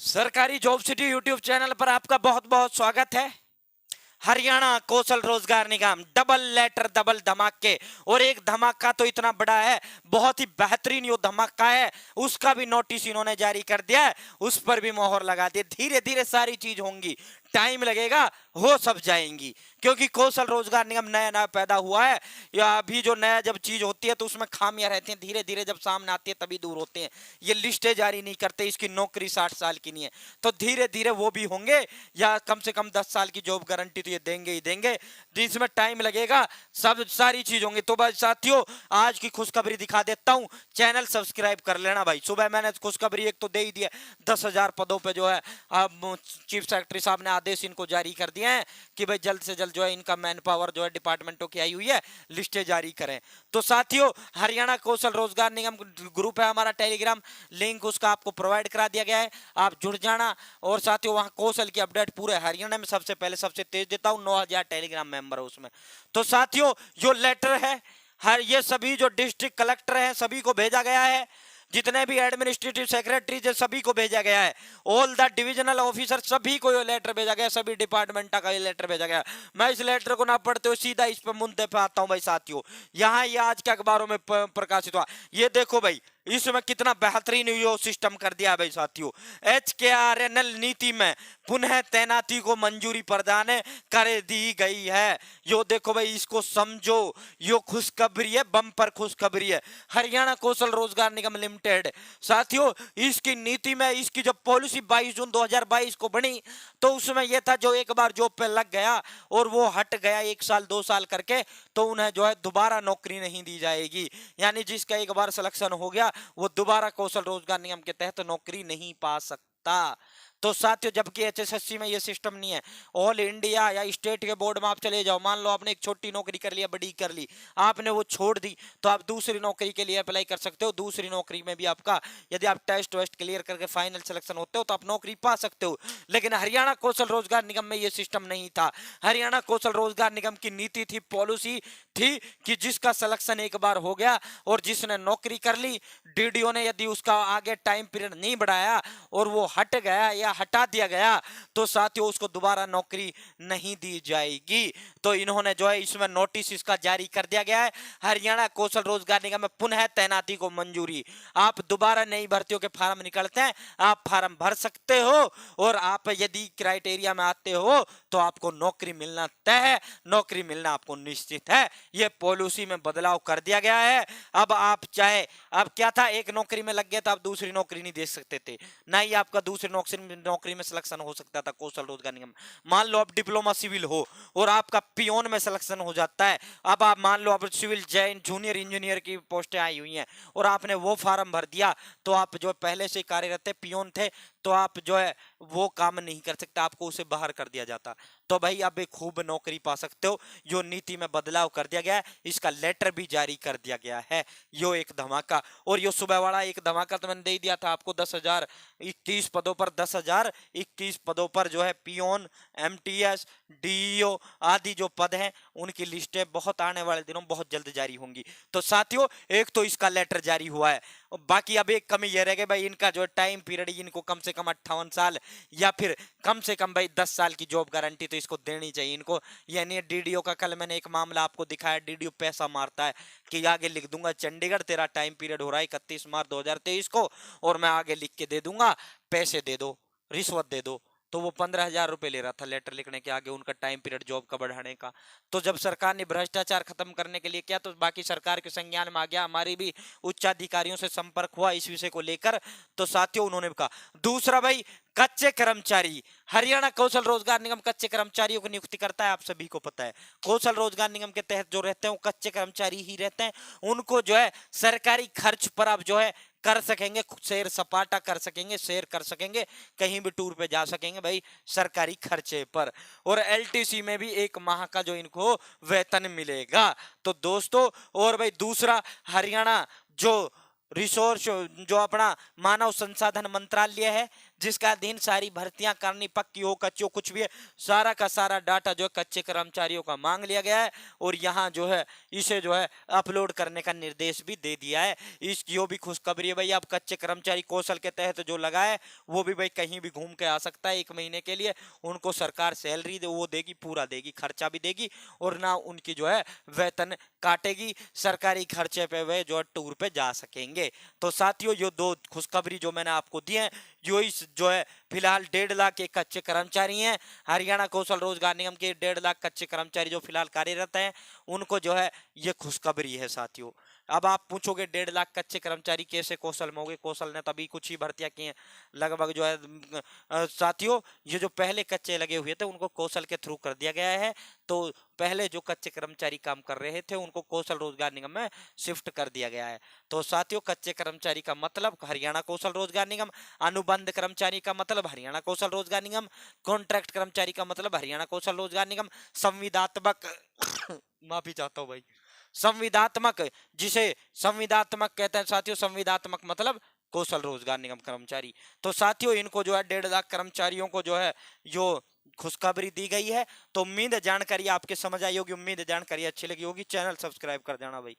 सरकारी job city YouTube channel पर आपका बहुत बहुत स्वागत है। हरियाणा कौशल रोजगार निगम डबल लेटर डबल धमाके, और एक धमाका तो इतना बड़ा है, बहुत ही बेहतरीन यो धमाका है, उसका भी नोटिस इन्होंने जारी कर दिया है, उस पर भी मोहर लगा दी। धीरे धीरे सारी चीज होंगी, टाइम लगेगा, हो सब जाएंगी, क्योंकि कौशल रोजगार निगम नया नया पैदा हुआ है। या अभी जो नया जब चीज होती है तो उसमें खामियां रहती हैं, धीरे धीरे जब सामने आती है तभी दूर होते हैं। ये लिस्टें जारी नहीं करते, इसकी नौकरी 60 साल की नहीं है, तो धीरे धीरे वो भी होंगे, या कम से कम 10 साल की जॉब गारंटी तो ये देंगे ही देंगे, जिसमें टाइम लगेगा, सब सारी चीज होंगी। तो भाई साथियों, आज की खुशखबरी दिखा देता हूं, चैनल सब्सक्राइब कर लेना भाई। सुबह मैंने खुशखबरी एक तो दे ही दिया, 10,000 पदों पे जो है अब चीफ सेक्रेटरी साहब ने आदेश इनको जारी कर दिए हैं कि भाई जल्द से जल्द जो है इनका मैन पावर जो है डिपार्टमेंटों की आई हुई है, लिस्टें जारी करें। तो साथियों, हरियाणा कौशल रोजगार निगम ग्रुप है हमारा टेलीग्राम, लिंक उसका आपको प्रोवाइड करा दिया गया है, आप जुड़ जाना। और साथियों, वहां कौशल की अपडेट पूरे हरियाणा में सबसे पहले सबसे तेज देता हूं, 9,000 टेलीग्राम मेंबर है उसमें। तो साथियों, जो लेटर है हर ये सभी जो डिस्ट्रिक्ट कलेक्टर हैं सभी को भेजा गया है, जितने भी एडमिनिस्ट्रेटिव सेक्रेटरी है सभी को भेजा गया है, ऑल द डिविजनल ऑफिसर सभी को ये लेटर भेजा गया, सभी डिपार्टमेंट का ये लेटर भेजा गया। मैं इस लेटर को ना पढ़ते हुए सीधा इस पर मुद्दे पे आता हूं भाई साथियों। यहाँ ये आज के अखबारों में प्रकाशित हुआ, ये देखो भाई, इसमें कितना बेहतरीन यो सिस्टम कर दिया भाई साथियों। HKRNL नीति में पुनः तैनाती को मंजूरी प्रदान कर दी गई है। यो देखो भाई, इसको समझो, यो खुशखबरी है, बम्पर खुशखबरी है। हरियाणा कौशल रोजगार निगम लिमिटेड साथियों, इसकी नीति में इसकी जो पॉलिसी 22 जून 2022 को बनी, तो उसमें यह था जो एक बार जॉब पे लग गया और वो हट गया 1 साल 2 साल करके, तो उन्हें जो है दोबारा नौकरी नहीं दी जाएगी। यानी जिसका एक बार सिलेक्शन हो गया वो दोबारा कौशल रोजगार निगम के तहत नौकरी नहीं पा सकता। तो साथियों, जबकि HSSC में ये सिस्टम नहीं है, ऑल इंडिया या स्टेट के बोर्ड में आप चले जाओ, मान लो आपने एक छोटी नौकरी कर लिया, बड़ी कर ली, आपने वो छोड़ दी, तो आप दूसरी नौकरी के लिए अप्लाई कर सकते हो। दूसरी नौकरी में भी आपका, यदि आप टेस्ट वेस्ट क्लियर करके फाइनल सिलेक्शन होते हो तो आप नौकरी पा सकते हो। लेकिन हरियाणा कौशल रोजगार निगम में ये सिस्टम नहीं था। हरियाणा कौशल रोजगार निगम की नीति थी, पॉलिसी थी कि जिसका सिलेक्शन एक बार हो गया और जिसने नौकरी कर ली, DDO ने यदि उसका आगे टाइम पीरियड नहीं बढ़ाया और वो हट गया या हटा दिया गया, तो साथियों उसको दोबारा नौकरी नहीं दी जाएगी। तो इन्होंने जो है इसमें नोटिस इसका जारी कर दिया गया है, हरियाणा कौशल रोजगार निगम में पुनः तैनाती को मंजूरी। आप दोबारा नई भर्तियों के फार्म निकलते हैं, आप फार्म भर सकते हो, और आप यदि क्राइटेरिया में आते हो तो आपको नौकरी मिलना तय है, नौकरी मिलना आपको निश्चित है। यह पॉलिसी में बदलाव कर दिया गया है। अब आप चाहे, अब क्या था, एक नौकरी में लग गया तो आप दूसरी नौकरी नहीं दे सकते थे, ना ही आपका दूसरी नौकरी में सिलेक्शन हो सकता था कौशल रोजगार निगम। मान लो आप डिप्लोमा सिविल हो और आपका पियोन में सिलेक्शन हो जाता है, अब आप मान लो आप सिविल जूनियर इंजीनियर की पोस्टें आई हुई हैं और आपने वो फार्म भर दिया, तो आप जो पहले से कार्यरत थे, पियोन थे, तो आप जो है वो काम नहीं कर सकते, आपको उसे बाहर कर दिया जाता। तो भाई आप एक खूब नौकरी पा सकते हो। जो नीति में बदलाव कर दिया गया है, इसका लेटर भी जारी कर दिया गया है। यो एक धमाका, और यो सुबह वाला एक धमाका तो मैंने दे दिया था आपको, 10,000 21 पदों पर 10,021 पदों पर जो है पियोन, MTS, DEO आदि जो पद हैं उनकी लिस्टें बहुत आने वाले दिनों बहुत जल्द जारी होंगी। तो साथियों, एक तो इसका लेटर जारी हुआ है, बाकी अब एक कमी यह रह गई भाई, इनका जो टाइम पीरियड, इनको कम से कम 58 साल या फिर कम से कम भाई 10 साल की जॉब गारंटी तो इसको देनी चाहिए इनको। यानी DDO का कल मैंने एक मामला आपको दिखाया, DDO पैसा मारता है कि आगे लिख दूंगा चंडीगढ़, तेरा टाइम पीरियड हो रहा है 31 मार्च 2023 को, और मैं आगे लिख के दे दूंगा, पैसे दे दो, रिश्वत दे दो। तो वो 15,000 रुपए ले रहा था लेटर लिखने के आगे, उनका टाइम पीरियड जॉब का बढ़ाने का। तो जब सरकार ने भ्रष्टाचार खत्म करने के लिए किया तो बाकी सरकार के संज्ञान में आ गया, हमारी भी उच्चाधिकारियों से संपर्क हुआ इस विषय को लेकर, तो साथियों उन्होंने कहा। दूसरा भाई, कच्चे कर्मचारी, हरियाणा कौशल रोजगार निगम कच्चे कर्मचारियों की नियुक्ति करता है, आप सभी को पता है। कौशल रोजगार निगम के तहत जो रहते हैं वो कच्चे कर्मचारी ही रहते हैं, उनको जो है सरकारी खर्च पर आप जो है कर सकेंगे, सैर सपाटा कर सकेंगे, सैर कर सकेंगे, कहीं भी टूर पे जा सकेंगे भाई सरकारी खर्चे पर, और LTC में भी 1 माह का जो इनको वेतन मिलेगा। तो दोस्तों, और भाई दूसरा, हरियाणा जो रिसोर्स, जो अपना मानव संसाधन मंत्रालय है, जिसका अधीन सारी भर्तियां करनी पक्की हो, कच्ची हो, कुछ भी है, सारा का सारा डाटा जो है कच्चे कर्मचारियों का मांग लिया गया है और यहाँ जो है इसे जो है अपलोड करने का निर्देश भी दे दिया है। इसकी वो भी खुशखबरी है भाई, अब कच्चे कर्मचारी कौशल के तहत जो लगा है वो भी भाई कहीं भी घूम के आ सकता है 1 महीने के लिए। उनको सरकार सैलरी दे वो देगी, पूरा देगी, खर्चा भी देगी और ना उनकी जो है वेतन काटेगी, सरकारी खर्चे पे वे जो है टूर पे जा सकेंगे। तो साथियों ये 2 खुशखबरी जो मैंने आपको दी है, जो इस जो है फिलहाल 1.5 लाख के कच्चे कर्मचारी हैं हरियाणा कौशल रोजगार निगम के, 1.5 लाख कच्चे कर्मचारी जो फिलहाल कार्यरत हैं उनको जो है ये खुशखबरी है साथियों। अब आप पूछोगे 1.5 लाख कच्चे कर्मचारी कैसे कौशल में हो गए, कौशल ने तभी कुछ ही भर्तियां की हैं लगभग जो है साथियों। ये जो पहले कच्चे लगे हुए थे उनको कौशल के थ्रू कर दिया गया है, तो पहले जो कच्चे कर्मचारी काम कर रहे थे उनको कौशल रोजगार निगम में शिफ्ट कर दिया गया है। तो साथियों कच्चे कर्मचारी का मतलब हरियाणा कौशल रोजगार निगम, अनुबंध कर्मचारी का मतलब हरियाणा कौशल रोजगार निगम, कॉन्ट्रैक्ट कर्मचारी का मतलब हरियाणा कौशल रोजगार निगम, संविदात्मक माफी चाहता हूं भाई, संविदात्मक, जिसे संविदात्मक कहते हैं साथियों, संविदात्मक मतलब कौशल रोजगार निगम कर्मचारी। तो साथियों इनको जो है 1.5 लाख कर्मचारियों को जो है जो खुशखबरी दी गई है। तो उम्मीद है जानकारी आपके समझ आई होगी, उम्मीद है जानकारी अच्छी लगी होगी। चैनल सब्सक्राइब कर देना भाई।